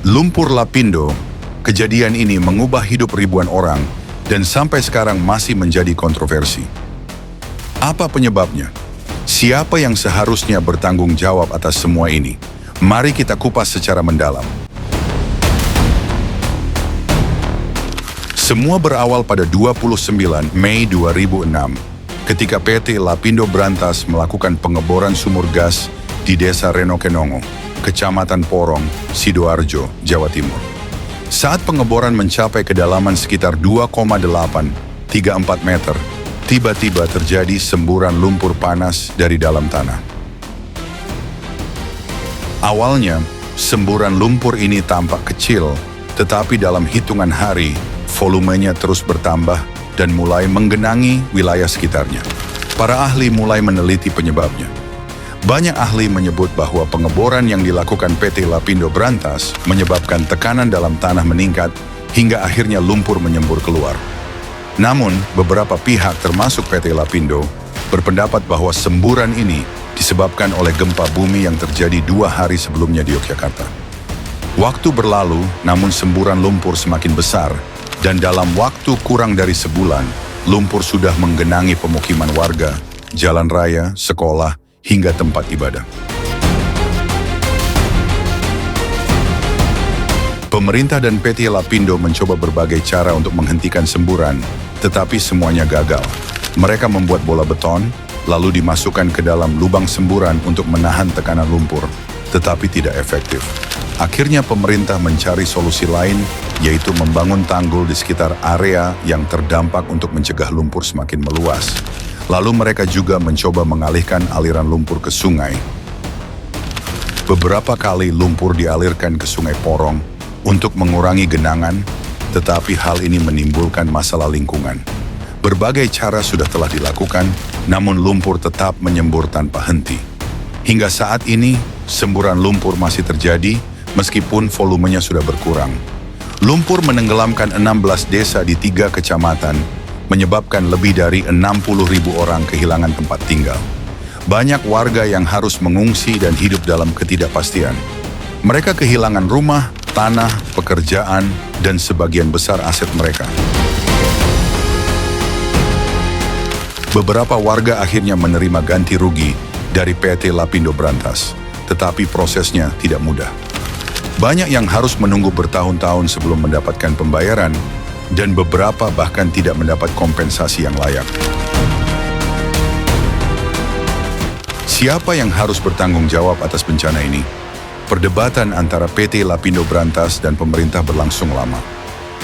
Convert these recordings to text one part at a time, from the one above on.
Lumpur Lapindo, kejadian ini mengubah hidup ribuan orang dan sampai sekarang masih menjadi kontroversi. Apa penyebabnya? Siapa yang seharusnya bertanggung jawab atas semua ini? Mari kita kupas secara mendalam. Semua berawal pada 29 Mei 2006, ketika PT Lapindo Brantas melakukan pengeboran sumur gas di Desa Renokenongo, Kecamatan Porong, Sidoarjo, Jawa Timur. Saat pengeboran mencapai kedalaman sekitar 2,834 meter, tiba-tiba terjadi semburan lumpur panas dari dalam tanah. Awalnya, semburan lumpur ini tampak kecil, tetapi dalam hitungan hari, volumenya terus bertambah dan mulai menggenangi wilayah sekitarnya. Para ahli mulai meneliti penyebabnya. Banyak ahli menyebut bahwa pengeboran yang dilakukan PT Lapindo Brantas menyebabkan tekanan dalam tanah meningkat hingga akhirnya lumpur menyembur keluar. Namun, beberapa pihak termasuk PT Lapindo berpendapat bahwa semburan ini disebabkan oleh gempa bumi yang terjadi 2 hari sebelumnya di Yogyakarta. Waktu berlalu, namun semburan lumpur semakin besar dan dalam waktu kurang dari sebulan, lumpur sudah menggenangi pemukiman warga, jalan raya, sekolah, hingga tempat ibadah. Pemerintah dan PT Lapindo mencoba berbagai cara untuk menghentikan semburan, tetapi semuanya gagal. Mereka membuat bola beton, lalu dimasukkan ke dalam lubang semburan untuk menahan tekanan lumpur, tetapi tidak efektif. Akhirnya pemerintah mencari solusi lain, yaitu membangun tanggul di sekitar area yang terdampak untuk mencegah lumpur semakin meluas. Lalu mereka juga mencoba mengalihkan aliran lumpur ke sungai. Beberapa kali lumpur dialirkan ke Sungai Porong untuk mengurangi genangan, tetapi hal ini menimbulkan masalah lingkungan. Berbagai cara sudah telah dilakukan, namun lumpur tetap menyembur tanpa henti. Hingga saat ini, semburan lumpur masih terjadi meskipun volumenya sudah berkurang. Lumpur menenggelamkan 16 desa di 3 kecamatan, menyebabkan lebih dari 60.000 orang kehilangan tempat tinggal. Banyak warga yang harus mengungsi dan hidup dalam ketidakpastian. Mereka kehilangan rumah, tanah, pekerjaan, dan sebagian besar aset mereka. Beberapa warga akhirnya menerima ganti rugi dari PT Lapindo Brantas, tetapi prosesnya tidak mudah. Banyak yang harus menunggu bertahun-tahun sebelum mendapatkan pembayaran, dan beberapa bahkan tidak mendapat kompensasi yang layak. Siapa yang harus bertanggung jawab atas bencana ini? Perdebatan antara PT Lapindo Brantas dan pemerintah berlangsung lama.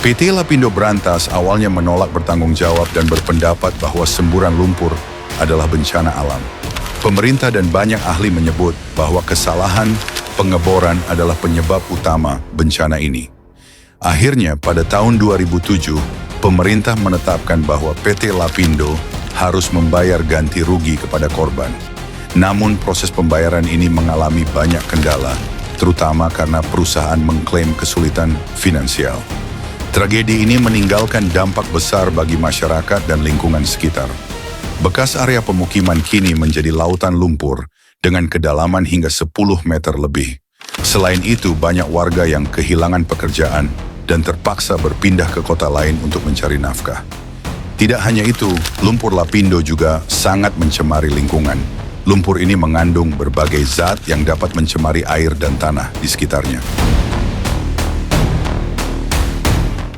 PT Lapindo Brantas awalnya menolak bertanggung jawab dan berpendapat bahwa semburan lumpur adalah bencana alam. Pemerintah dan banyak ahli menyebut bahwa kesalahan pengeboran adalah penyebab utama bencana ini. Akhirnya, pada tahun 2007, pemerintah menetapkan bahwa PT Lapindo harus membayar ganti rugi kepada korban. Namun, proses pembayaran ini mengalami banyak kendala, terutama karena perusahaan mengklaim kesulitan finansial. Tragedi ini meninggalkan dampak besar bagi masyarakat dan lingkungan sekitar. Bekas area pemukiman kini menjadi lautan lumpur dengan kedalaman hingga 10 meter lebih. Selain itu, banyak warga yang kehilangan pekerjaan dan terpaksa berpindah ke kota lain untuk mencari nafkah. Tidak hanya itu, lumpur Lapindo juga sangat mencemari lingkungan. Lumpur ini mengandung berbagai zat yang dapat mencemari air dan tanah di sekitarnya.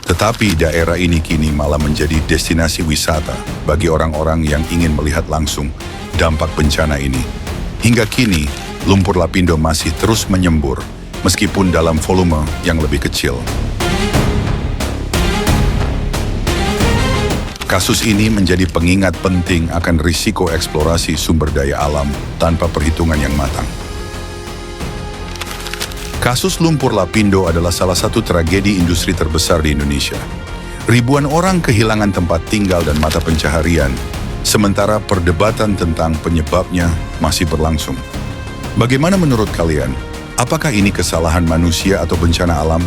Tetapi daerah ini kini malah menjadi destinasi wisata bagi orang-orang yang ingin melihat langsung dampak bencana ini. Hingga kini, lumpur Lapindo masih terus menyembur, meskipun dalam volume yang lebih kecil. Kasus ini menjadi pengingat penting akan risiko eksplorasi sumber daya alam tanpa perhitungan yang matang. Kasus lumpur Lapindo adalah salah satu tragedi industri terbesar di Indonesia. Ribuan orang kehilangan tempat tinggal dan mata pencaharian, sementara perdebatan tentang penyebabnya masih berlangsung. Bagaimana menurut kalian? Apakah ini kesalahan manusia atau bencana alam?